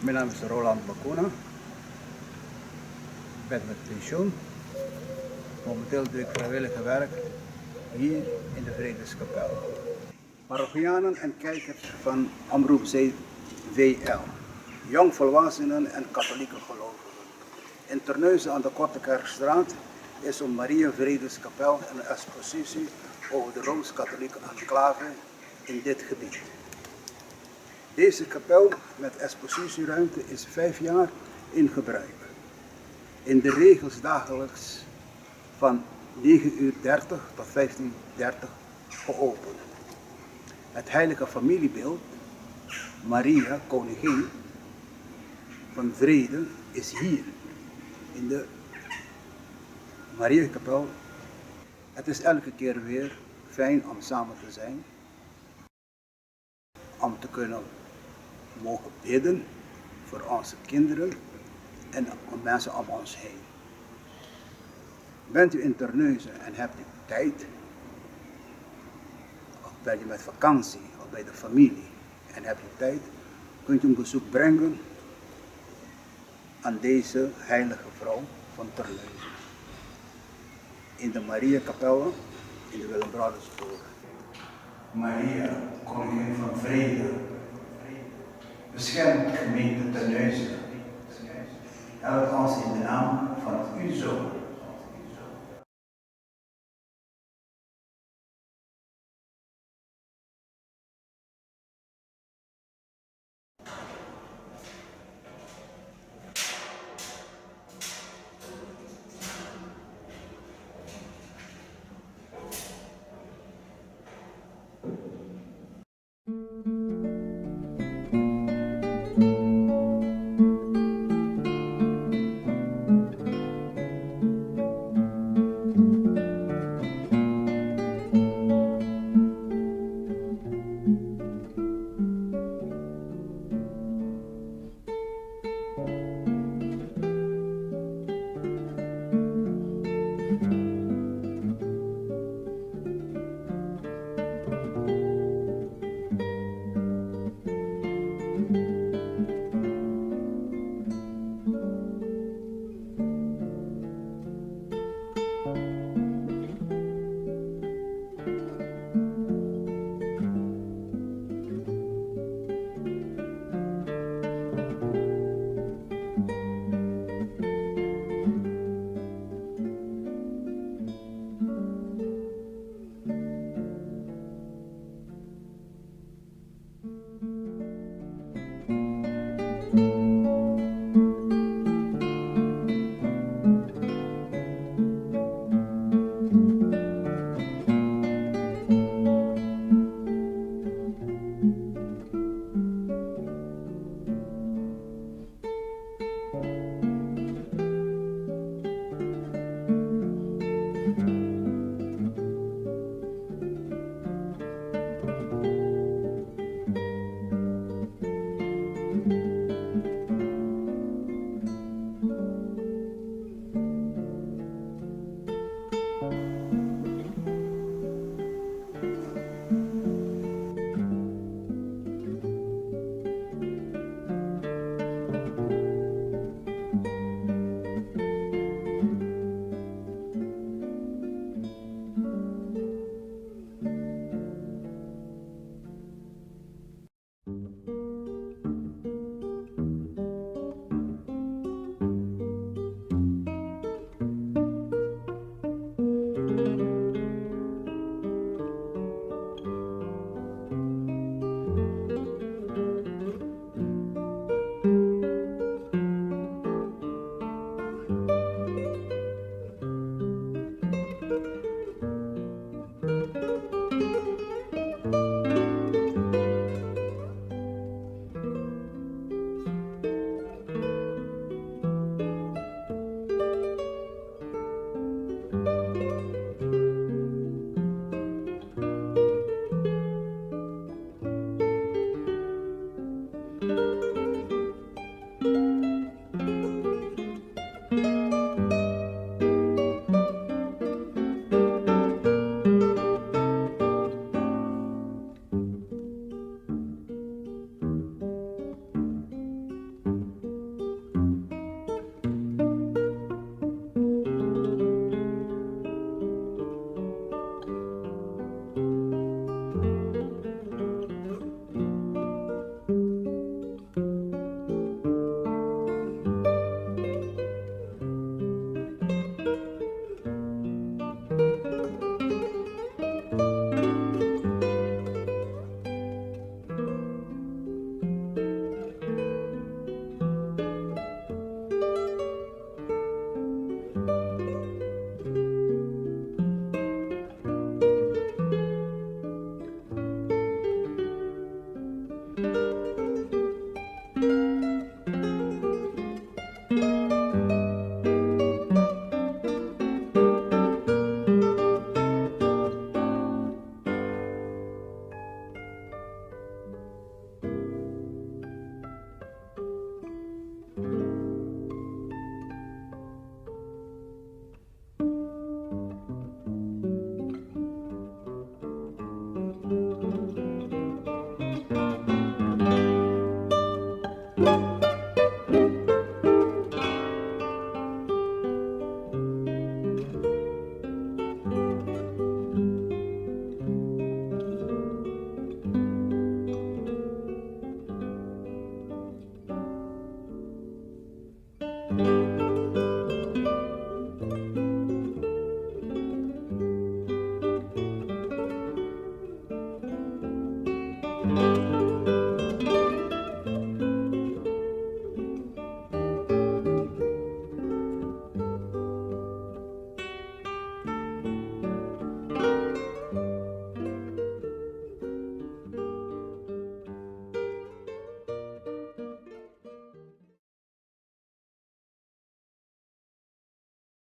Mijn naam is Roland Makuna. Ik ben met pensioen. Momenteel doe ik vrijwilliger werk hier in de Vredeskapel. Parochianen en kijkers van Omroep ZVL, jongvolwassenen en katholieke gelovigen. In Terneuzen aan de Korte Kerkstraat is om Maria Vredeskapel een expositie over de rooms-katholieke enclave in dit gebied. Deze kapel met expositieruimte is 5 jaar in gebruik. In de regels dagelijks van 9:30 tot 15:30 geopend. Het heilige familiebeeld, Maria, koningin van vrede, is hier in de Mariakapel. Het is elke keer weer fijn om samen te zijn, om te kunnen mogen bidden voor onze kinderen en mensen om ons heen. Bent u in Terneuzen en hebt u tijd, of ben je met vakantie of bij de familie en hebt u tijd, kunt u een bezoek brengen aan deze heilige vrouw van Terneuzen. In de Mariakapel in de Willibrordustoren. Maria, koningin van vrede, bescherm gemeente Terneuzen. Help ons in de naam van uw Zoon.